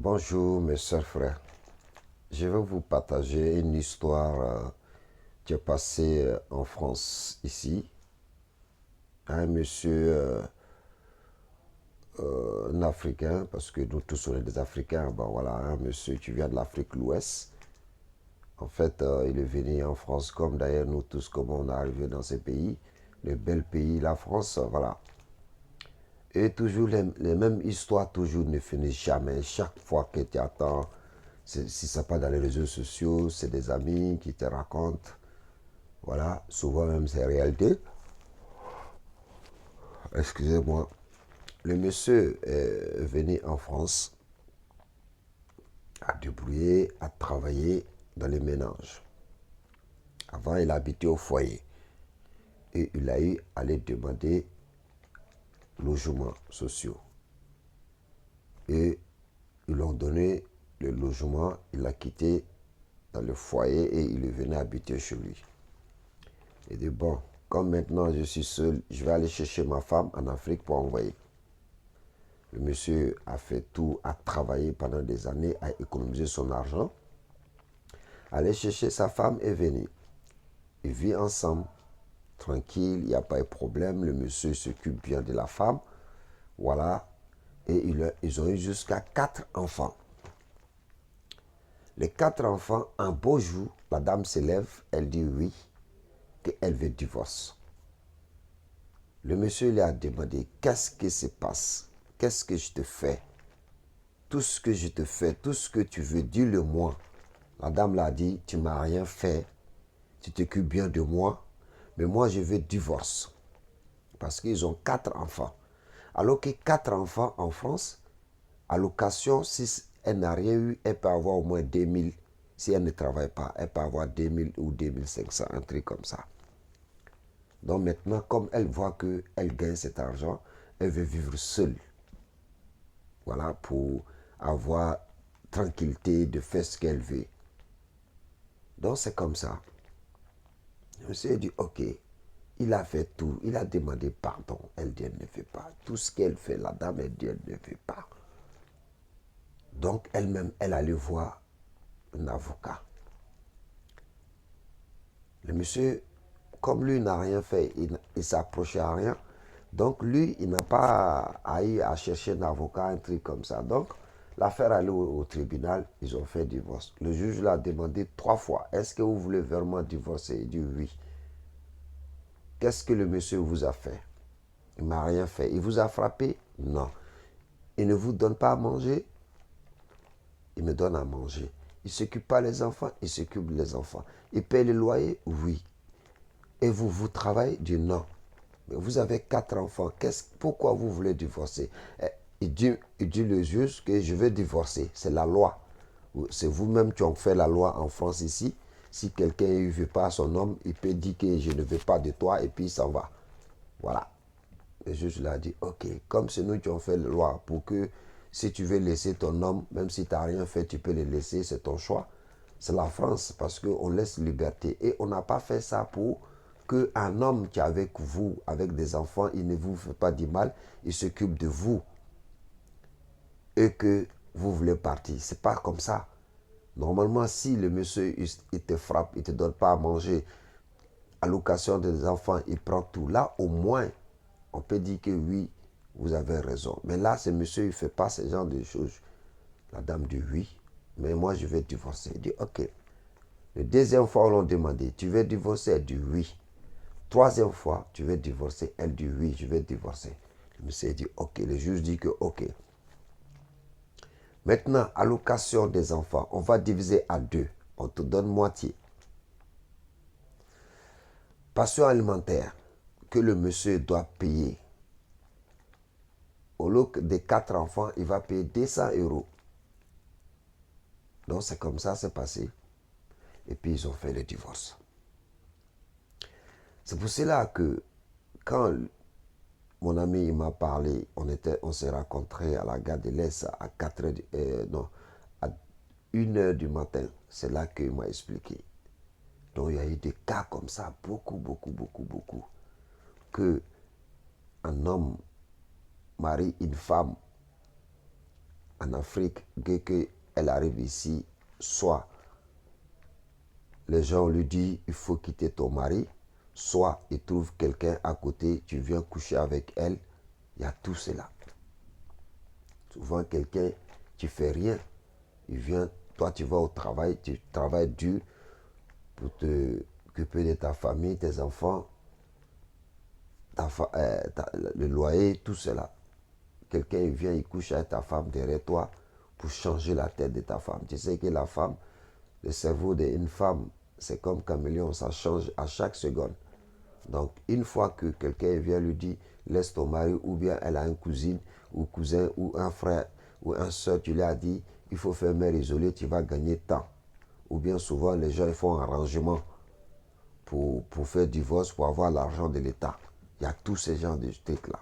Bonjour mes chers frères, je vais vous partager une histoire qui est passée en France ici. Un monsieur, un Africain, parce que nous tous on est des Africains, ben voilà, un monsieur qui vient de l'Afrique de l'Ouest. En fait, il est venu en France comme d'ailleurs nous tous, comment on est arrivé dans ces pays, les bels pays, la France, voilà. Et toujours les mêmes histoires, toujours ne finissent jamais. Chaque fois que tu attends, si ça pas dans les réseaux sociaux, c'est des amis qui te racontent. Voilà, souvent même c'est réalité. Excusez-moi. Le monsieur est venu en France à débrouiller, à travailler dans les ménages. Avant, il habitait au foyer. Et il a eu à aller demander logements sociaux. Et ils lui ont donné le logement. Il a quitté dans le foyer et il est venu habiter chez lui. Il dit, bon, comme maintenant je suis seul, je vais aller chercher ma femme en Afrique pour envoyer. Le monsieur a fait tout, a travaillé pendant des années, a économisé son argent, allait chercher sa femme et venir. Ils vivent ensemble, tranquille, il n'y a pas de problème, le monsieur s'occupe bien de la femme, voilà. Et ils ont eu jusqu'à 4 enfants. Les 4 enfants, un beau jour, la dame se lève, elle dit oui, qu'elle veut divorce. Le monsieur lui a demandé, qu'est-ce qui se passe? Qu'est-ce que je te fais? Tout ce que je te fais, tout ce que tu veux, dis-le-moi. La dame l'a dit, tu m'as rien fait, tu t'occupes bien de moi, mais moi je veux divorce. Parce qu'ils ont 4 enfants. Alors que 4 enfants en France, allocation, si elle n'a rien eu, elle peut avoir au moins 2000. Si elle ne travaille pas, elle peut avoir 2000 ou 2500, un truc comme ça. Donc maintenant, comme elle voit qu'elle gagne cet argent, elle veut vivre seule. Voilà, pour avoir tranquillité de faire ce qu'elle veut. Donc c'est comme ça. Je me suis dit, ok, il a fait tout, il a demandé pardon. Elle dit, elle ne fait pas. Tout ce qu'elle fait, la dame, elle dit, elle ne fait pas. Donc elle-même, elle allait voir un avocat. Le monsieur, comme lui n'a rien fait, il s'approchait à rien. Donc lui, il n'a pas eu à chercher un avocat, un truc comme ça. Donc l'affaire allait au tribunal, ils ont fait divorce. Le juge l'a demandé 3 fois, est-ce que vous voulez vraiment divorcer? Il dit oui. Qu'est-ce que le monsieur vous a fait? Il ne m'a rien fait. Il vous a frappé? Non. Il ne vous donne pas à manger? Il me donne à manger. Il ne s'occupe pas des enfants? Il s'occupe des enfants. Il paye le loyer? Oui. Et vous, vous travaillez? Il dit non. Mais vous avez 4 enfants. Pourquoi vous voulez divorcer? Il dit le juge que je veux divorcer. C'est la loi. C'est vous-même qui avez fait la loi en France ici. Si quelqu'un ne veut pas son homme, il peut dire que je ne veux pas de toi et puis il s'en va. Voilà. Le juge l'a dit, ok, comme c'est nous qui avons fait la loi pour que si tu veux laisser ton homme, même si tu n'as rien fait, tu peux le laisser, c'est ton choix. C'est la France parce qu'on laisse liberté. Et on n'a pas fait ça pour qu'un homme qui est avec vous, avec des enfants, il ne vous fait pas du mal, il s'occupe de vous et que vous voulez partir. C'est pas comme ça. Normalement, si le monsieur il te frappe, il ne te donne pas à manger, allocation des enfants, il prend tout. Là, au moins, on peut dire que oui, vous avez raison. Mais là, ce monsieur, il ne fait pas ce genre de choses. La dame dit oui, mais moi, je vais divorcer. Il dit ok. La deuxième fois, on l'a demandé, tu veux divorcer? Elle dit oui. Troisième fois, tu veux divorcer? Elle dit oui, je vais divorcer. Le monsieur dit ok. Le juge dit que ok. Maintenant, allocation des enfants, on va diviser à 2. On te donne moitié. Pension alimentaire que le monsieur doit payer. Au lieu des 4 enfants, il va payer 200 euros. Donc c'est comme ça, c'est passé. Et puis ils ont fait le divorce. C'est pour cela que quand mon ami m'a parlé, on s'est rencontrés à la gare de l'Est à 4 heures, non, à 1 heure du matin. C'est là qu'il m'a expliqué. Donc il y a eu des cas comme ça, beaucoup, beaucoup, beaucoup, beaucoup. Que un homme marie une femme en Afrique, dès qu'elle arrive ici, soit les gens lui disent il faut quitter ton mari, soit il trouve quelqu'un à côté, tu viens coucher avec elle. Il y a tout cela. Souvent, quelqu'un, tu fais rien. Il vient, toi, tu vas au travail, tu travailles dur pour te occuper de ta famille, tes enfants, le loyer, tout cela. Quelqu'un il vient, il couche avec ta femme derrière toi pour changer la tête de ta femme. Tu sais que la femme, le cerveau d'une femme, c'est comme caméléon, ça change à chaque seconde. Donc, une fois que quelqu'un vient lui dire, laisse ton mari, ou bien elle a une cousine, ou cousin, ou un frère, ou un soeur, tu lui as dit, il faut faire mère isolée, tu vas gagner tant. Ou bien souvent, les gens ils font un arrangement pour faire divorce, pour avoir l'argent de l'État. Il y a tous ces genres de trucs-là.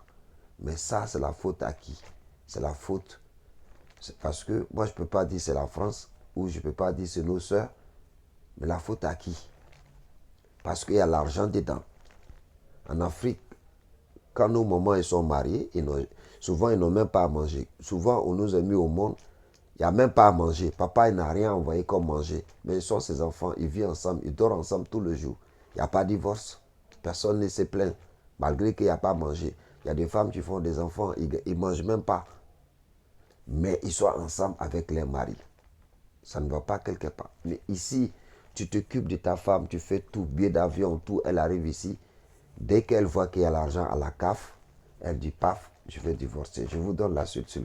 Mais ça, c'est la faute à qui? C'est la faute. Parce que moi, je ne peux pas dire c'est la France, ou je ne peux pas dire c'est nos soeurs, mais la faute à qui? Parce qu'il y a l'argent dedans. En Afrique, quand nos mamans ils sont mariés, souvent ils n'ont même pas à manger. Souvent, on nous a mis au monde, il n'y a même pas à manger. Papa, il n'a rien envoyé comme manger. Mais ils sont ses enfants, ils vivent ensemble, ils dorment ensemble tout le jour. Il n'y a pas de divorce. Personne ne se plaint, malgré qu'il n'y a pas à manger. Il y a des femmes qui font des enfants, ils ne mangent même pas. Mais ils sont ensemble avec leurs maris. Ça ne va pas quelque part. Mais ici, tu t'occupes de ta femme, tu fais tout, billet d'avion, tout, elle arrive ici. Dès qu'elle voit qu'il y a l'argent à la CAF, elle dit paf, je vais divorcer. Je vous donne la suite s'il vous plaît.